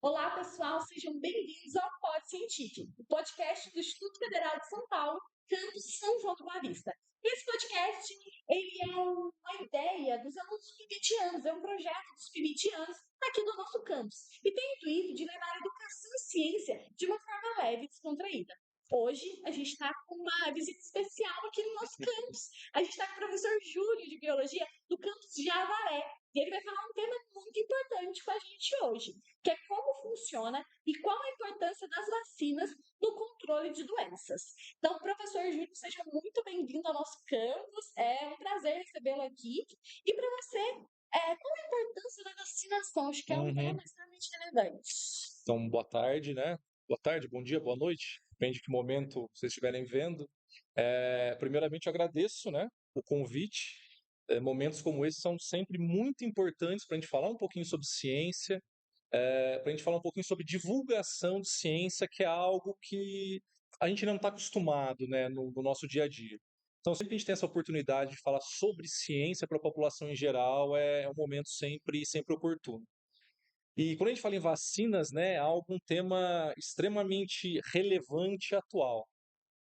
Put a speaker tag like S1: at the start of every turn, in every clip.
S1: Olá, pessoal, sejam bem-vindos ao Pod Científico, o podcast do Instituto Federal de São Paulo, campus São João do Boa Vista. Esse podcast, ele é uma ideia dos alunos PIBitianos, é um projeto dos PIBitianos aqui do nosso campus, e tem o intuito de levar a educação e ciência de uma forma leve e descontraída. Hoje, a gente está com uma visita especial aqui no nosso campus. A gente está com o professor Júlio, de Biologia, do campus de Avaré, e ele vai falar um tema muito importante com a gente hoje, que é como funciona e qual a importância das vacinas no controle de doenças. Então, professor Júlio, seja muito bem-vindo ao nosso campus. É um prazer recebê-lo aqui. E para você, qual a importância da vacinação? Acho que é um
S2: Uhum.
S1: tema extremamente relevante.
S2: Então, boa tarde, né? Boa tarde, bom dia, boa noite, depende de que momento vocês estiverem vendo. Primeiramente, eu agradeço, né, o convite. Momentos como esse são sempre muito importantes para a gente falar um pouquinho sobre ciência, para a gente falar um pouquinho sobre divulgação de ciência, que é algo que a gente não está acostumado, né, no nosso dia a dia. Então, sempre que a gente tem essa oportunidade de falar sobre ciência para a população em geral, é um momento sempre oportuno. E quando a gente fala em vacinas, né, é um tema extremamente relevante e atual.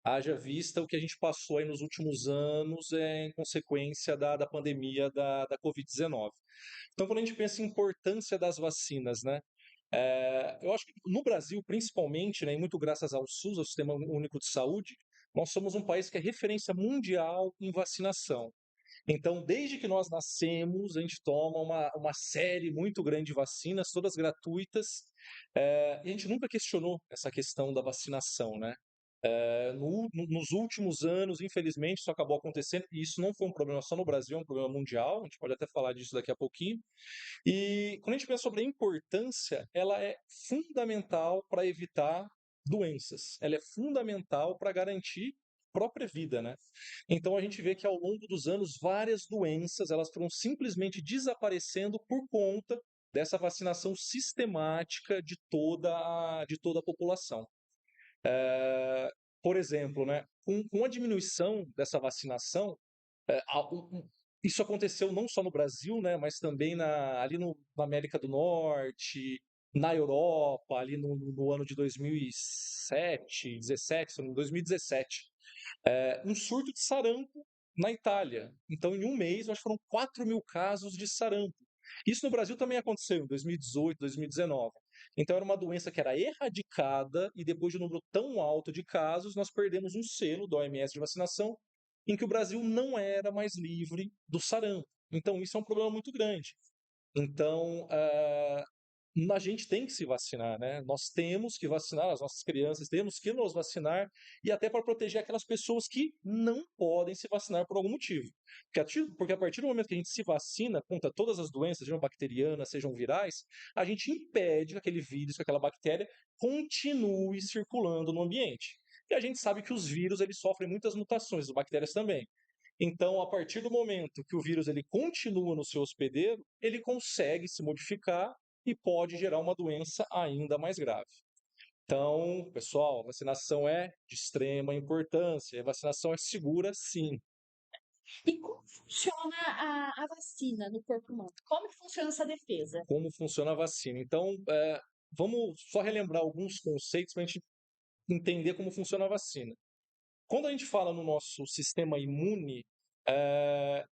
S2: Haja vista o que a gente passou aí nos últimos anos em consequência da pandemia da Covid-19. Então, quando a gente pensa em importância das vacinas, né, eu acho que no Brasil, principalmente, né, e muito graças ao SUS, ao Sistema Único de Saúde, nós somos um país que é referência mundial em vacinação. Então, desde que nós nascemos, a gente toma uma série muito grande de vacinas, todas gratuitas, e a gente nunca questionou essa questão da vacinação, né? Nos últimos anos, infelizmente, isso acabou acontecendo, e isso não foi um problema só no Brasil, é um problema mundial, a gente pode até falar disso daqui a pouquinho. E quando a gente pensa sobre a importância, ela é fundamental para evitar doenças, ela é fundamental para garantir a própria vida, né? Então a gente vê que ao longo dos anos várias doenças elas foram simplesmente desaparecendo por conta dessa vacinação sistemática de toda a população. Por exemplo, né, com a diminuição dessa vacinação, isso aconteceu não só no Brasil, né, mas também ali na América do Norte, na Europa, ali no ano de 2007, 17, 2017, um surto de sarampo na Itália. Então, em um mês, acho que foram 4.000 casos de sarampo. Isso no Brasil também aconteceu em 2018, 2019. Então, era uma doença que era erradicada e depois de um número tão alto de casos, nós perdemos um selo da OMS de vacinação em que o Brasil não era mais livre do sarampo. Então, isso é um problema muito grande. Então, a gente tem que se vacinar, né? Nós temos que vacinar as nossas crianças, temos que nos vacinar e até para proteger aquelas pessoas que não podem se vacinar por algum motivo. Porque a partir do momento que a gente se vacina contra todas as doenças, sejam bacterianas, sejam virais, a gente impede que aquele vírus, que aquela bactéria continue circulando no ambiente. E a gente sabe que os vírus eles sofrem muitas mutações, as bactérias também. Então, a partir do momento que o vírus ele continua no seu hospedeiro, ele consegue se modificar e pode gerar uma doença ainda mais grave. Então, pessoal, vacinação é de extrema importância. A vacinação é segura, sim.
S1: E como funciona a vacina no corpo humano? Como que funciona essa defesa?
S2: Como funciona a vacina? Então, vamos só relembrar alguns conceitos para a gente entender como funciona a vacina. Quando a gente fala no nosso sistema imune,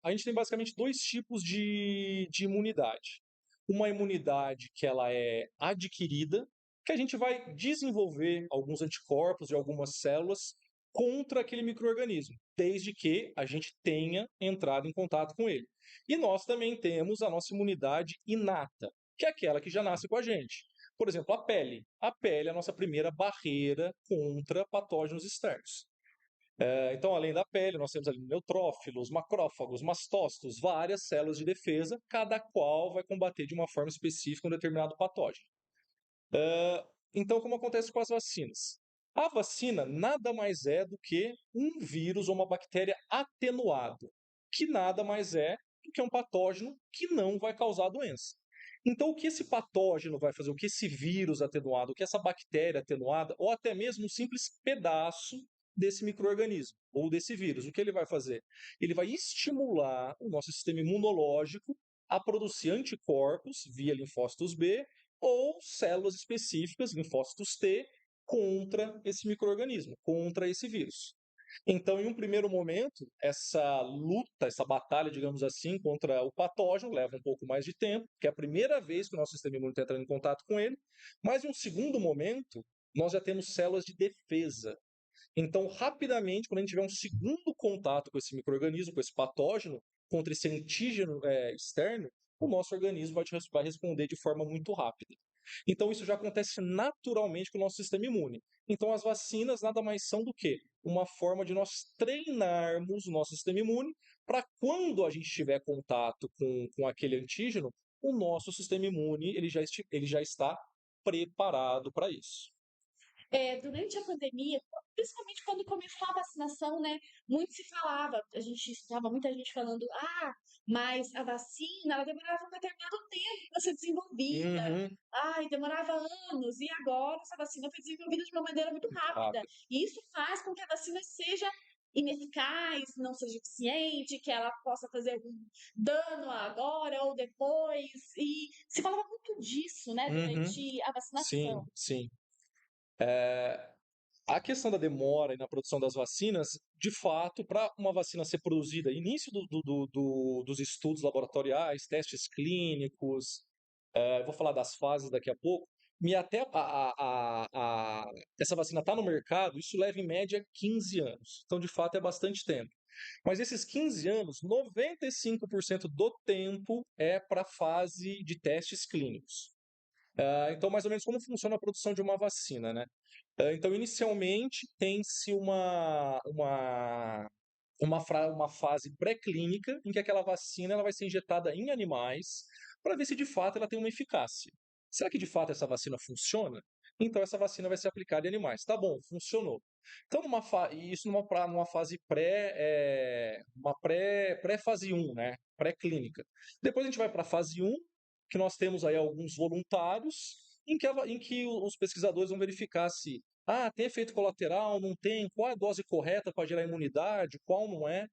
S2: a gente tem basicamente dois tipos de imunidade. Uma imunidade que ela é adquirida, que a gente vai desenvolver alguns anticorpos de algumas células contra aquele micro-organismo, desde que a gente tenha entrado em contato com ele. E nós também temos a nossa imunidade inata, que é aquela que já nasce com a gente. Por exemplo, a pele. A pele é a nossa primeira barreira contra patógenos externos. Então, além da pele, nós temos ali neutrófilos, macrófagos, mastócitos, várias células de defesa, cada qual vai combater de uma forma específica um determinado patógeno. Então, como acontece com as vacinas? A vacina nada mais é do que um vírus ou uma bactéria atenuado, que nada mais é do que um patógeno que não vai causar doença. Então, o que esse patógeno vai fazer? O que esse vírus atenuado, o que essa bactéria atenuada, ou até mesmo um simples pedaço desse micro-organismo ou desse vírus, o que ele vai fazer? Ele vai estimular o nosso sistema imunológico a produzir anticorpos via linfócitos B ou células específicas, linfócitos T, contra esse micro-organismo, contra esse vírus. Então, em um primeiro momento, essa luta, essa batalha, digamos assim, contra o patógeno leva um pouco mais de tempo, que é a primeira vez que o nosso sistema imune está entrando em contato com ele, mas em um segundo momento, nós já temos células de defesa. Então, rapidamente, quando a gente tiver um segundo contato com esse micro-organismo, com esse patógeno, contra esse antígeno externo, o nosso organismo vai responder de forma muito rápida. Então, isso já acontece naturalmente com o nosso sistema imune. Então, as vacinas nada mais são do que uma forma de nós treinarmos o nosso sistema imune para quando a gente tiver contato com aquele antígeno, o nosso sistema imune ele já está preparado para isso.
S1: Durante a pandemia, principalmente quando começou a vacinação, né, muito se falava, a gente escutava muita gente falando, mas a vacina, ela demorava um determinado tempo para ser desenvolvida,
S2: Uhum,
S1: e demorava anos, e agora essa vacina foi desenvolvida de uma maneira muito
S2: muito
S1: rápida,
S2: rápido.
S1: e isso faz com que a vacina seja ineficaz, não seja eficiente, que ela possa fazer algum dano agora ou depois, e se falava muito disso, né,
S2: Uhum,
S1: durante a
S2: sim,
S1: vacinação.
S2: sim. A questão da demora na produção das vacinas, de fato, para uma vacina ser produzida, início dos estudos laboratoriais, testes clínicos, vou falar das fases daqui a pouco, e até essa vacina está no mercado, isso leva em média 15 anos. Então, de fato, é bastante tempo. Mas esses 15 anos, 95% do tempo é para a fase de testes clínicos. Então, mais ou menos como funciona a produção de uma vacina, né? Então, inicialmente, tem-se uma fase pré-clínica em que aquela vacina ela vai ser injetada em animais para ver se de fato ela tem uma eficácia. Será que de fato essa vacina funciona? Então, essa vacina vai ser aplicada em animais. Tá bom, funcionou. Então, isso numa fase pré-fase 1, né? Pré-clínica. Depois a gente vai para a fase 1, que nós temos aí alguns voluntários, em que os pesquisadores vão verificar se tem efeito colateral, não tem, qual é a dose correta para gerar imunidade, qual não é.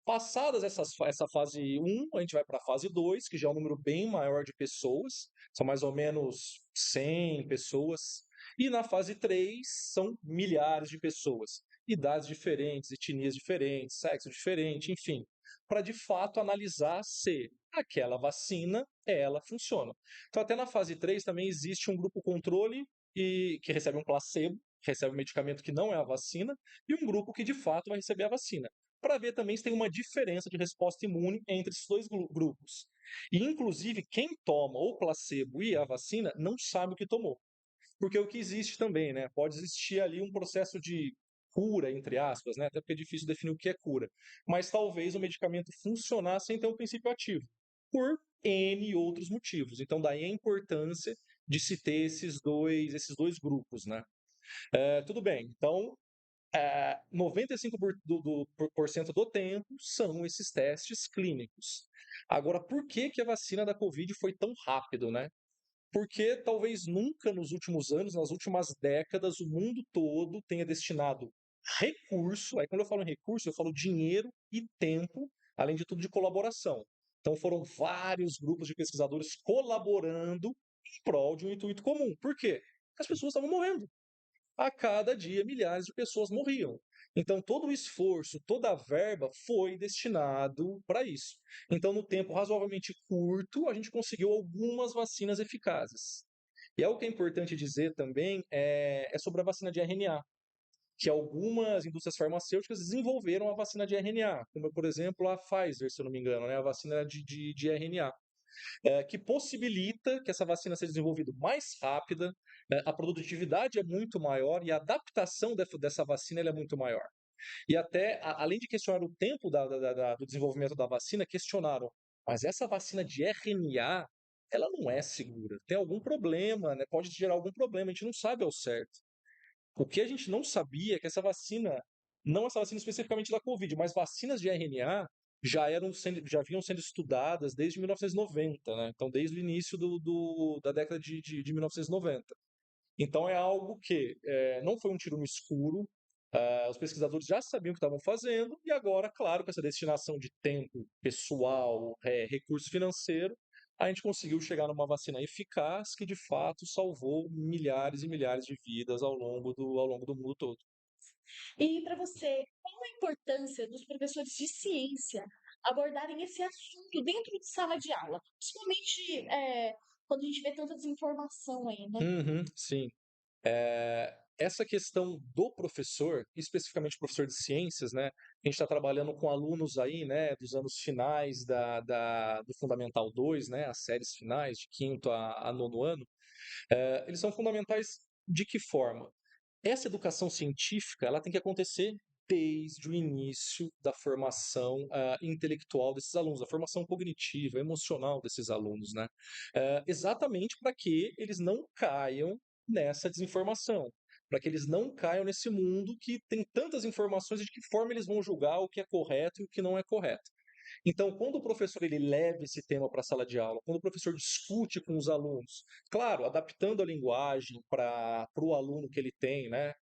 S2: Passadas essa fase 1, a gente vai para a fase 2, que já é um número bem maior de pessoas, são mais ou menos 100 pessoas. E na fase 3 são milhares de pessoas, idades diferentes, etnias diferentes, sexo diferente, enfim, para de fato analisar se aquela vacina ela funciona. Então, até na fase 3 também existe um grupo controle que recebe um placebo, que recebe um medicamento que não é a vacina, e um grupo que de fato vai receber a vacina para ver também se tem uma diferença de resposta imune entre esses dois grupos. E, inclusive, quem toma o placebo e a vacina não sabe o que tomou. Porque o que existe também, né? Pode existir ali um processo de cura, entre aspas, né? Até porque é difícil definir o que é cura. Mas talvez o medicamento funcionasse sem ter um princípio ativo, por N outros motivos. Então, daí a importância de se ter esses dois grupos, né? Tudo bem. Então, 95% do tempo são esses testes clínicos. Agora, por que, que a vacina da Covid foi tão rápido, né? Porque talvez nunca nos últimos anos, nas últimas décadas, o mundo todo tenha destinado recurso, aí quando eu falo em recurso, eu falo dinheiro e tempo, além de tudo de colaboração. Então foram vários grupos de pesquisadores colaborando em prol de um intuito comum. Por quê? Porque as pessoas estavam morrendo. A cada dia milhares de pessoas morriam. Então todo o esforço, toda a verba foi destinado para isso. Então no tempo razoavelmente curto, a gente conseguiu algumas vacinas eficazes. E algo que é importante dizer também é sobre a vacina de RNA, que algumas indústrias farmacêuticas desenvolveram a vacina de RNA, como por exemplo a Pfizer, se eu não me engano, né? A vacina de RNA, que possibilita que essa vacina seja desenvolvida mais rápida, a produtividade é muito maior e a adaptação dessa vacina é muito maior. E até, além de questionar o tempo do desenvolvimento da vacina, questionaram, mas essa vacina de RNA, ela não é segura, tem algum problema, né? Pode gerar algum problema, a gente não sabe ao certo. O que a gente não sabia é que essa vacina, não essa vacina especificamente da Covid, mas vacinas de RNA já vinham sendo estudadas desde 1990, né? Então, desde o início da década de 1990. Então, é algo que não foi um tiro no escuro, os pesquisadores já sabiam o que estavam fazendo, e agora, claro, com essa destinação de tempo pessoal, recurso financeiro, a gente conseguiu chegar numa vacina eficaz que, de fato, salvou milhares e milhares de vidas ao longo do mundo todo.
S1: E para você, qual a importância dos professores de ciência abordarem esse assunto dentro de sala de aula? Principalmente quando a gente vê tanta desinformação aí, né?
S2: Uhum, sim. Essa questão do professor, especificamente professor de ciências, né? A gente está trabalhando com alunos aí, né, dos anos finais do Fundamental 2, né, as séries finais, de quinto a nono ano. Eles são fundamentais de que forma? Essa educação científica, ela tem que acontecer desde o início da formação intelectual desses alunos, a formação cognitiva, emocional desses alunos, né? Exatamente para que eles não caiam nessa desinformação, para que eles não caiam nesse mundo que tem tantas informações e de que forma eles vão julgar o que é correto e o que não é correto. Então, quando o professor ele leva esse tema para a sala de aula, quando o professor discute com os alunos, claro, adaptando a linguagem para o aluno que ele tem, né?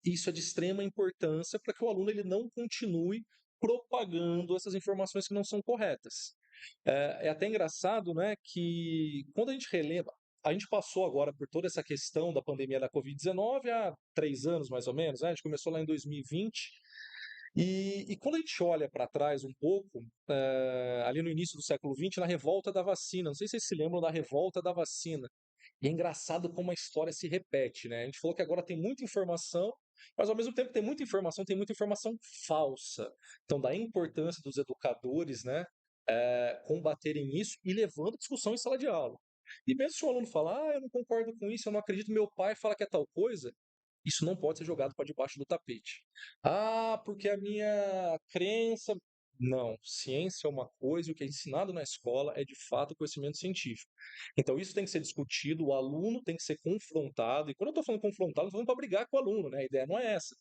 S2: Isso é de extrema importância para que o aluno ele não continue propagando essas informações que não são corretas. É até engraçado, né, que quando a gente relembra, a gente passou agora por toda essa questão da pandemia da Covid-19 há 3 anos, mais ou menos, né? A gente começou lá em 2020, e quando a gente olha para trás um pouco, ali no início do século XX, na revolta da vacina, não sei se vocês se lembram da revolta da vacina. E é engraçado como a história se repete, né? A gente falou que agora tem muita informação, mas ao mesmo tempo tem muita informação falsa. Então, da importância dos educadores, né, combaterem isso e levando a discussão em sala de aula. E mesmo se o aluno falar, eu não concordo com isso, eu não acredito, meu pai fala que é tal coisa, isso não pode ser jogado para debaixo do tapete. Ah, porque a minha crença. Não, ciência é uma coisa, e o que é ensinado na escola é de fato conhecimento científico. Então isso tem que ser discutido, o aluno tem que ser confrontado, e quando eu estou falando confrontado, eu estou falando para brigar com o aluno, né? A ideia não é essa.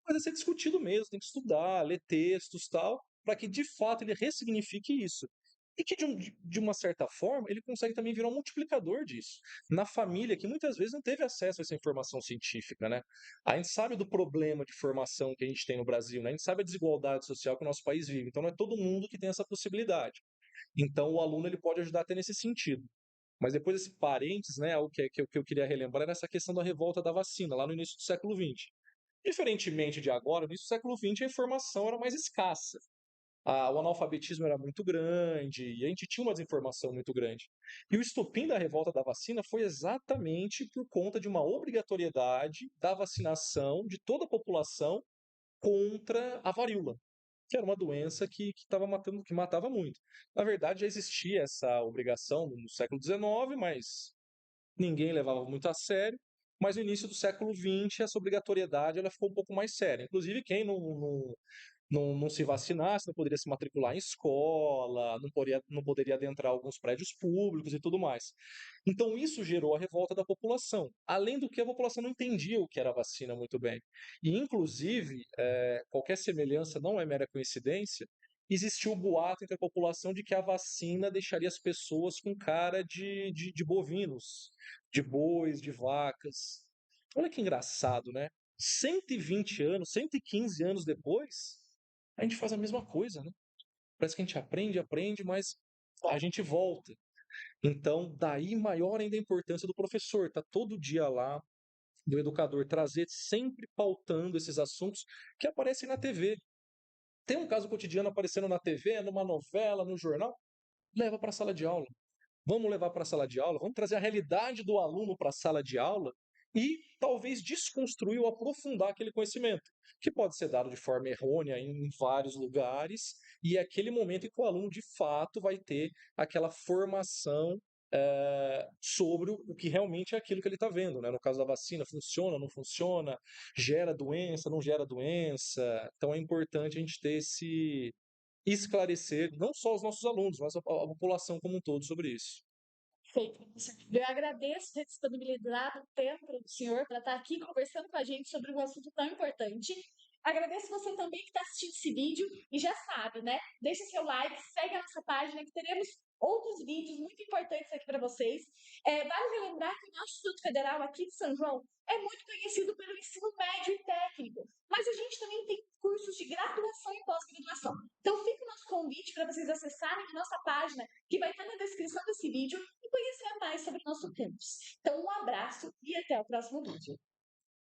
S2: Mas é ser discutido mesmo, tem que estudar, ler textos tal, para que de fato ele ressignifique isso. E que de uma certa forma ele consegue também virar um multiplicador disso. Na família, que muitas vezes não teve acesso a essa informação científica, né? A gente sabe do problema de formação que a gente tem no Brasil, né? A gente sabe a desigualdade social que o nosso país vive. Então não é todo mundo que tem essa possibilidade. Então o aluno ele pode ajudar até nesse sentido. Mas depois desse parênteses, né, algo que eu queria relembrar era essa questão da revolta da vacina, lá no início do século XX. Diferentemente de agora, no início do século XX a informação era mais escassa. O analfabetismo era muito grande e a gente tinha uma desinformação muito grande. E o estopim da revolta da vacina foi exatamente por conta de uma obrigatoriedade da vacinação de toda a população contra a varíola, que era uma doença que tava matando, que matava muito. Na verdade, já existia essa obrigação no século XIX, mas ninguém levava muito a sério. Mas no início do século XX, essa obrigatoriedade ela ficou um pouco mais séria. Inclusive, quem não se vacinasse, não poderia se matricular em escola, não poderia adentrar alguns prédios públicos e tudo mais. Então, isso gerou a revolta da população. Além do que, a população não entendia o que era vacina muito bem. E, inclusive, qualquer semelhança não é mera coincidência, existiu o boato entre a população de que a vacina deixaria as pessoas com cara de bovinos, de bois, de vacas. Olha que engraçado, né? 120 anos, 115 anos depois, a gente faz a mesma coisa, né? Parece que a gente aprende, mas a gente volta. Então, daí maior ainda a importância do professor, tá todo dia lá, do educador trazer sempre pautando esses assuntos que aparecem na TV. Tem um caso cotidiano aparecendo na TV, numa novela, no jornal, leva para a sala de aula. Vamos levar para a sala de aula, vamos trazer a realidade do aluno para a sala de aula e talvez desconstruir ou aprofundar aquele conhecimento, que pode ser dado de forma errônea em vários lugares, e é aquele momento em que o aluno de fato vai ter aquela formação sobre o que realmente é aquilo que ele está vendo, né? No caso da vacina, funciona, não funciona, gera doença, não gera doença. Então é importante a gente ter esse esclarecer não só os nossos alunos, mas a população como um todo sobre isso.
S1: Perfeito, professor. Eu agradeço ter disponibilizado o tempo do senhor para estar aqui conversando com a gente sobre um assunto tão importante. Agradeço você também que está assistindo esse vídeo e já sabe, né? Deixa seu like, segue a nossa página que teremos outros vídeos muito importantes aqui para vocês. Vale lembrar que o nosso Instituto Federal aqui de São João é muito conhecido pelo ensino médio e técnico, mas a gente também tem cursos de graduação e pós-graduação. Então fica o nosso convite para vocês acessarem a nossa página, que vai estar na descrição desse vídeo, e conhecer mais sobre o nosso campus. Então um abraço e até o próximo vídeo.